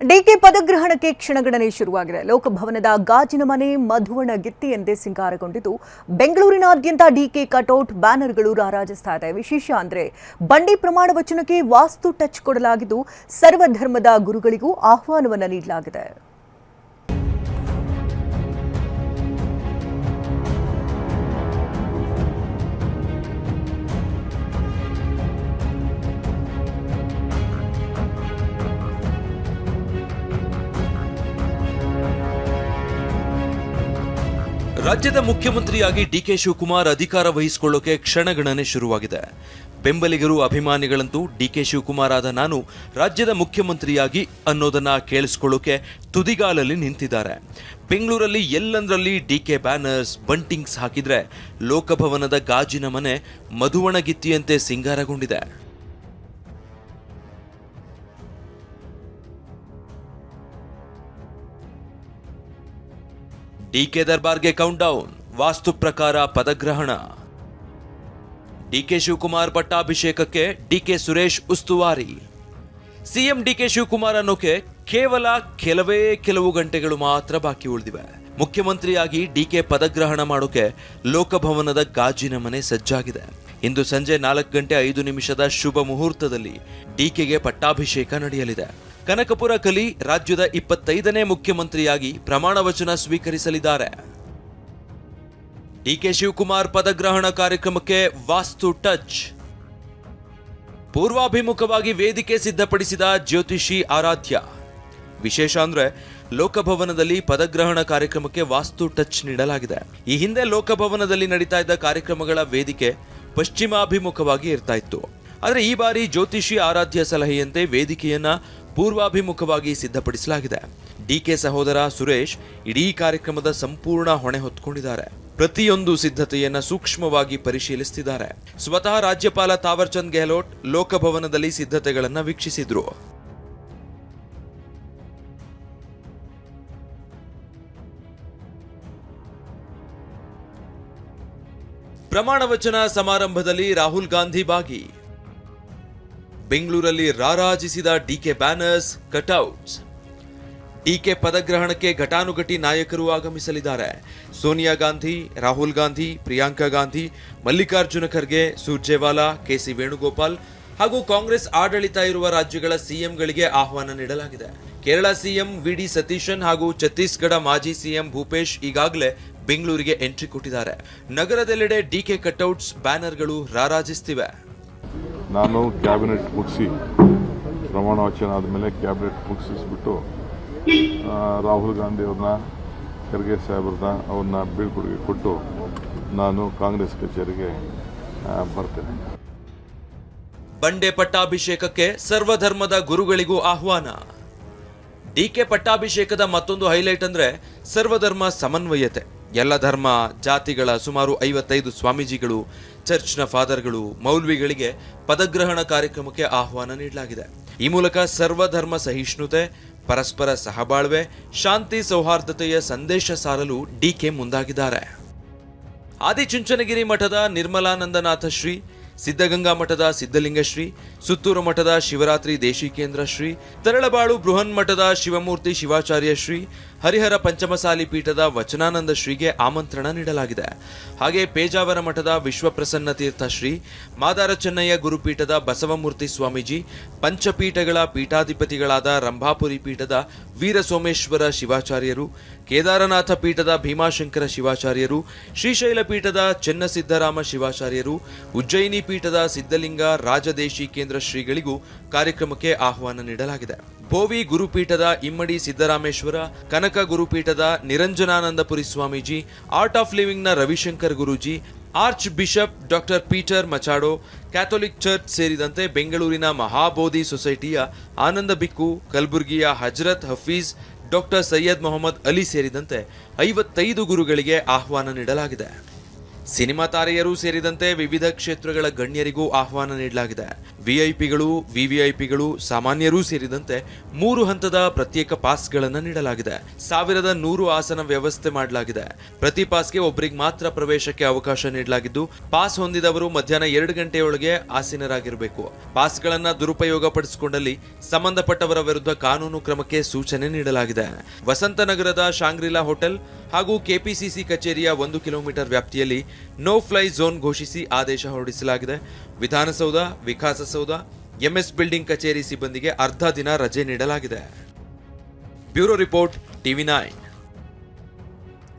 DK ಪದಗ್ರಹಣಕ್ಕೆ ಕ್ಷಣಗಣನೆ ಶುರುವಾಗಿದೆ. ಲೋಕಭವನದ ಗಾಜಿನ ಮನೆ ಮಧುವಣಗಿತ್ತಿಯಂತೆ ಸಿಂಗಾರಗೊಂಡಿದ್ದು ಬೆಂಗಳೂರಿನಾದ್ಯಂತ ಡಿಕೆ ಕಟೌಟ್ ಬ್ಯಾನರ್ಗಳು ರಾರಾಜಿಸ್ತಾ ಇದೆ. ವಿಶೇಷ ಅಂದ್ರೆ ಬಂಡಿ ಪ್ರಮಾಣ ವಚನಕ್ಕೆ ವಾಸ್ತು ಟಚ್ ಕೊಡಲಾಗಿದ್ದು ಸರ್ವಧರ್ಮದ ಗುರುಗಳಿಗೂ ಆಹ್ವಾನವನ್ನು ನೀಡಲಾಗಿದೆ. ರಾಜ್ಯದ ಮುಖ್ಯಮಂತ್ರಿಯಾಗಿ ಡಿಕೆ ಶಿವಕುಮಾರ್ ಅಧಿಕಾರ ವಹಿಸಿಕೊಳ್ಳೋಕೆ ಕ್ಷಣಗಣನೆ ಶುರುವಾಗಿದೆ. ಬೆಂಬಲಿಗರು ಅಭಿಮಾನಿಗಳಂತೂ ಡಿಕೆ ಶಿವಕುಮಾರ್ ಆದ ನಾನು ರಾಜ್ಯದ ಮುಖ್ಯಮಂತ್ರಿಯಾಗಿ ಅನ್ನೋದನ್ನ ಕೇಳಿಸ್ಕೊಳ್ಳೋಕೆ ತುದಿಗಾಲಲ್ಲಿ ನಿಂತಿದ್ದಾರೆ. ಬೆಂಗಳೂರಲ್ಲಿ ಎಲ್ಲಂದ್ರಲ್ಲಿ ಡಿಕೆ ಬ್ಯಾನರ್ಸ್ ಬಂಟಿಂಗ್ಸ್ ಹಾಕಿದ್ರೆ ಲೋಕಭವನದ ಗಾಜಿನ ಮನೆ ಮಧುವಣಗಿತ್ತಿಯಂತೆ ಸಿಂಗಾರಗೊಂಡಿದೆ. ಡಿಕೆ ದರ್ಬಾರ್ಗೆ ಕೌಂಟ್ ಡೌನ್, ವಾಸ್ತು ಪ್ರಕಾರ ಪದಗ್ರಹಣ. ಡಿಕೆ ಶಿವಕುಮಾರ್ ಪಟ್ಟಾಭಿಷೇಕಕ್ಕೆ ಡಿಕೆ ಸುರೇಶ್ ಉಸ್ತುವಾರಿ. ಸಿಎಂ ಡಿಕೆ ಶಿವಕುಮಾರ್ ಅನ್ನೋಕೆ ಕೇವಲ ಕೆಲವು ಗಂಟೆಗಳು ಮಾತ್ರ ಬಾಕಿ ಉಳಿದಿವೆ. ಮುಖ್ಯಮಂತ್ರಿಯಾಗಿ ಡಿಕೆ ಪದಗ್ರಹಣ ಮಾಡೋಕೆ ಲೋಕಭವನದ ಗಾಜಿನ ಮನೆ ಸಜ್ಜಾಗಿದೆ. ಇಂದು ಸಂಜೆ 4:05 ಶುಭ ಮುಹೂರ್ತದಲ್ಲಿ ಡಿಕೆಗೆ ಪಟ್ಟಾಭಿಷೇಕ ನಡೆಯಲಿದೆ. ಕನಕಪುರ ಕಲಿ ರಾಜ್ಯದ 25ನೇ ಮುಖ್ಯಮಂತ್ರಿಯಾಗಿ ಪ್ರಮಾಣ ವಚನ ಸ್ವೀಕರಿಸಲಿದ್ದಾರೆ. ಡಿಕೆ ಶಿವಕುಮಾರ್ ಪದಗ್ರಹಣ ಕಾರ್ಯಕ್ರಮಕ್ಕೆ ವಾಸ್ತು ಟಚ್. ಪೂರ್ವಾಭಿಮುಖವಾಗಿ ವೇದಿಕೆ ಸಿದ್ಧಪಡಿಸಿದ ಜ್ಯೋತಿಷಿ ಆರಾಧ್ಯ. ವಿಶೇಷ ಅಂದ್ರೆ ಲೋಕಭವನದಲ್ಲಿ ಪದಗ್ರಹಣ ಕಾರ್ಯಕ್ರಮಕ್ಕೆ ವಾಸ್ತು ಟಚ್ ನೀಡಲಾಗಿದೆ. ಈ ಹಿಂದೆ ಲೋಕಭವನದಲ್ಲಿ ನಡೀತಾ ಇದ್ದ ಕಾರ್ಯಕ್ರಮಗಳ ವೇದಿಕೆ ಪಶ್ಚಿಮಾಭಿಮುಖವಾಗಿ ಇರ್ತಾ ಇತ್ತು. ಆದರೆ ಈ ಬಾರಿ ಜ್ಯೋತಿಷಿ ಆರಾಧ್ಯ ಸಲಹೆಯಂತೆ ವೇದಿಕೆಯನ್ನ ಪೂರ್ವಾಭಿಮುಖವಾಗಿ ಸಿದ್ಧಪಡಿಸಲಾಗಿದೆ. ಡಿಕೆ ಸಹೋದರ ಸುರೇಶ್ ಇಡೀ ಕಾರ್ಯಕ್ರಮದ ಸಂಪೂರ್ಣ ಹೊಣೆ ಹೊತ್ತುಕೊಂಡಿದ್ದಾರೆ. ಪ್ರತಿಯೊಂದು ಸಿದ್ಧತೆಯನ್ನ ಸೂಕ್ಷ್ಮವಾಗಿ ಪರಿಶೀಲಿಸುತ್ತಿದ್ದಾರೆ. ಸ್ವತಃ ರಾಜ್ಯಪಾಲ ತಾವರ್ ಚಂದ್ ಗೆಹ್ಲೋಟ್ ಲೋಕಭವನದಲ್ಲಿ ಸಿದ್ಧತೆಗಳನ್ನ ವೀಕ್ಷಿಸಿದ್ರು. ಪ್ರಮಾಣ ವಚನ ಸಮಾರಂಭದಲ್ಲಿ ರಾಹುಲ್ ಗಾಂಧಿ ಭಾಗಿ. ಬೆಂಗಳೂರಲ್ಲಿ ರಾರಾಜಿಸಿದ ಡಿಕೆ ಬ್ಯಾನರ್ಸ್, ಕಟೌಟ್ಸ್. ಡಿಕೆ ಪದಗ್ರಹಣಕ್ಕೆ ಘಟಾನುಘಟಿ ನಾಯಕರು ಆಗಮಿಸಲಿದ್ದಾರೆ. ಸೋನಿಯಾ ಗಾಂಧಿ, ರಾಹುಲ್ ಗಾಂಧಿ, ಪ್ರಿಯಾಂಕಾ ಗಾಂಧಿ, ಮಲ್ಲಿಕಾರ್ಜುನ ಖರ್ಗೆ, ಸುರ್ಜೇವಾಲಾ, ಕೆಸಿ ವೇಣುಗೋಪಾಲ್ ಹಾಗೂ ಕಾಂಗ್ರೆಸ್ ಆಡಳಿತ ಇರುವ ರಾಜ್ಯಗಳ ಸಿಎಂಗಳಿಗೆ ಆಹ್ವಾನ ನೀಡಲಾಗಿದೆ. ಕೇರಳ ಸಿಎಂ ವಿಡಿ ಸತೀಶನ್ ಹಾಗೂ ಛತ್ತೀಸ್ಗಢ ಮಾಜಿ ಸಿಎಂ ಭೂಪೇಶ್ ಈಗಾಗಲೇ ಬೆಂಗಳೂರಿಗೆ ಎಂಟ್ರಿ ಕೊಟ್ಟಿದ್ದಾರೆ. ನಗರದೆಲ್ಲೆಡೆ ಡಿಕೆ ಕಟೌಟ್ಸ್, ಬ್ಯಾನರ್ಗಳು ರಾರಾಜಿಸುತ್ತಿವೆ. ನಾನು ಕ್ಯಾಬಿನೆಟ್ ಮುಗಿಸಿ ಪ್ರಮಾಣ ವಚನ ಆದಮೇಲೆ ಕ್ಯಾಬಿನೆಟ್ ಮುಗಿಸಿಸ್ಬಿಟ್ಟು ರಾಹುಲ್ ಗಾಂಧಿ ಅವ್ರನ್ನ, ಖರ್ಗೆ ಸಾಹೇಬ್ರನ್ನ ಅವ್ರನ್ನ ಬೀಳ್ಕೊಡುಗೆ ಕೊಟ್ಟು ನಾನು ಕಾಂಗ್ರೆಸ್ ಕಚೇರಿಗೆ ಬರ್ತೇನೆ. ಬಂಡೆ ಪಟ್ಟಾಭಿಷೇಕಕ್ಕೆ ಸರ್ವಧರ್ಮದ ಗುರುಗಳಿಗೂ ಆಹ್ವಾನ. ಡಿಕೆ ಪಟ್ಟಾಭಿಷೇಕದ ಮತ್ತೊಂದು ಹೈಲೈಟ್ ಅಂದ್ರೆ ಸರ್ವಧರ್ಮ ಸಮನ್ವಯತೆ. ಎಲ್ಲ ಧರ್ಮ ಜಾತಿಗಳ ಸುಮಾರು 55 ಸ್ವಾಮೀಜಿಗಳು, ಚರ್ಚ್ನ ಫಾದರ್ಗಳು, ಮೌಲ್ವಿಗಳಿಗೆ ಪದಗ್ರಹಣ ಕಾರ್ಯಕ್ರಮಕ್ಕೆ ಆಹ್ವಾನ ನೀಡಲಾಗಿದೆ. ಈ ಮೂಲಕ ಸರ್ವಧರ್ಮ ಸಹಿಷ್ಣುತೆ, ಪರಸ್ಪರ ಸಹಬಾಳ್ವೆ, ಶಾಂತಿ ಸೌಹಾರ್ದತೆಯ ಸಂದೇಶ ಸಾರಲು ಡಿಕೆ ಮುಂದಾಗಿದ್ದಾರೆ. ಆದಿಚುಂಚನಗಿರಿ ಮಠದ ನಿರ್ಮಲಾನಂದನಾಥ ಶ್ರೀ, ಸಿದ್ಧಗಂಗಾ ಮಠದ ಸಿದ್ಧಲಿಂಗಶ್ರೀ, ಸುತ್ತೂರು ಮಠದ ಶಿವರಾತ್ರಿ ದೇಶಿಕೇಂದ್ರ ಶ್ರೀ, ತರಳಬಾಳು ಬೃಹನ್ ಮಠದ ಶಿವಮೂರ್ತಿ ಶಿವಾಚಾರ್ಯ ಶ್ರೀ, ಹರಿಹರ ಪಂಚಮಸಾಲಿ ಪೀಠದ ವಚನಾನಂದ ಶ್ರೀಗೆ ಆಮಂತ್ರಣ ನೀಡಲಾಗಿದೆ. ಹಾಗೆ ಪೇಜಾವರ ಮಠದ ವಿಶ್ವಪ್ರಸನ್ನ ತೀರ್ಥ ಶ್ರೀ, ಮಾದಾರ ಚೆನ್ನಯ್ಯ ಗುರುಪೀಠದ ಬಸವಮೂರ್ತಿ ಸ್ವಾಮೀಜಿ, ಪಂಚಪೀಠಗಳ ಪೀಠಾಧಿಪತಿಗಳಾದ ರಂಭಾಪುರಿ ಪೀಠದ ವೀರಸೋಮೇಶ್ವರ ಶಿವಾಚಾರ್ಯರು, ಕೇದಾರನಾಥ ಪೀಠದ ಭೀಮಾಶಂಕರ ಶಿವಾಚಾರ್ಯರು, ಶ್ರೀಶೈಲ ಪೀಠದ ಚೆನ್ನಸಿದ್ದರಾಮ ಶಿವಾಚಾರ್ಯರು, ಉಜ್ಜಯಿನಿ ಪೀಠದ ಸಿದ್ಧಲಿಂಗ ರಾಜದೇಶಿ ಕೇಂದ್ರ ಶ್ರೀಗಳಿಗೂ ಕಾರ್ಯಕ್ರಮಕ್ಕೆ ಆಹ್ವಾನ ನೀಡಲಾಗಿದೆ. ಬೋವಿ ಗುರುಪೀಠದ ಇಮ್ಮಡಿ ಸಿದ್ದರಾಮೇಶ್ವರ, ಕನಕ ಗುರುಪೀಠದ ನಿರಂಜನಾನಂದಪುರಿ ಸ್ವಾಮೀಜಿ, ಆರ್ಟ್ ಆಫ್ ಲಿವಿಂಗ್ನ Ravishankar Guruji, archbishop doctor Peter Machado, Catholic church ಸೇರಿದಂತೆ ಬೆಂಗಳೂರಿನ ಮಹಾಬೋಧಿ ಸೊಸೈಟಿಯ ಆನಂದ ಬಿಕ್ಕು, ಕಲಬುರಗಿಯ ಹಜರತ್ ಹಫೀಜ್ ಡಾಕ್ಟರ್ ಸೈಯದ್ ಮೊಹಮ್ಮದ್ ಅಲಿ ಸೇರಿದಂತೆ 55 ಗುರುಗಳಿಗೆ ಆಹ್ವಾನ ನೀಡಲಾಗಿದೆ. ಸಿನಿಮಾ ತಾರೆಯರು ಸೇರಿದಂತೆ ವಿವಿಧ ಕ್ಷೇತ್ರಗಳ ಗಣ್ಯರಿಗೂ ಆಹ್ವಾನ ನೀಡಲಾಗಿದೆ. ವಿಐಪಿಗಳು, ವಿವಿಐಪಿಗಳು, ಸಾಮಾನ್ಯರೂ ಸೇರಿದಂತೆ 3 ಹಂತದ ಪ್ರತ್ಯೇಕ ಪಾಸ್ಗಳನ್ನು ನೀಡಲಾಗಿದೆ. 1100 ಆಸನ ವ್ಯವಸ್ಥೆ ಮಾಡಲಾಗಿದೆ. ಪ್ರತಿ ಪಾಸ್ಗೆ ಒಬ್ಬರಿಗೆ ಮಾತ್ರ ಪ್ರವೇಶಕ್ಕೆ ಅವಕಾಶ ನೀಡಲಾಗಿದ್ದು, ಪಾಸ್ ಹೊಂದಿದವರು ಮಧ್ಯಾಹ್ನ 2 ಗಂಟೆಯೊಳಗೆ ಆಸೀನರಾಗಿರಬೇಕು. ಪಾಸ್ಗಳನ್ನು ದುರುಪಯೋಗ ಪಡಿಸಿಕೊಂಡಲ್ಲಿ ಸಂಬಂಧಪಟ್ಟವರ ವಿರುದ್ಧ ಕಾನೂನು ಕ್ರಮಕ್ಕೆ ಸೂಚನೆ ನೀಡಲಾಗಿದೆ. ವಸಂತನಗರದ ಶಾಂಗ್ರಿಲಾ ಹೋಟೆಲ್ ಹಾಗೂ ಕೆಪಿಸಿಸಿ ಕಚೇರಿಯ 1 ಕಿಲೋಮೀಟರ್ ವ್ಯಾಪ್ತಿಯಲ್ಲಿ ನೋ ಫ್ಲೈ ಝೋನ್ ಘೋಷಿಸಿ ಆದೇಶ ಹೊರಡಿಸಲಾಗಿದೆ. ವಿಧಾನಸೌಧ, ವಿಕಾಸಸೌಧ, ಎಂಎಸ್ ಬಿಲ್ಡಿಂಗ್ ಕಚೇರಿ ಸಿಬ್ಬಂದಿಗೆ ಅರ್ಧ ದಿನ ರಜೆ ನೀಡಲಾಗಿದೆ. Bureau report, ಟಿವಿ9.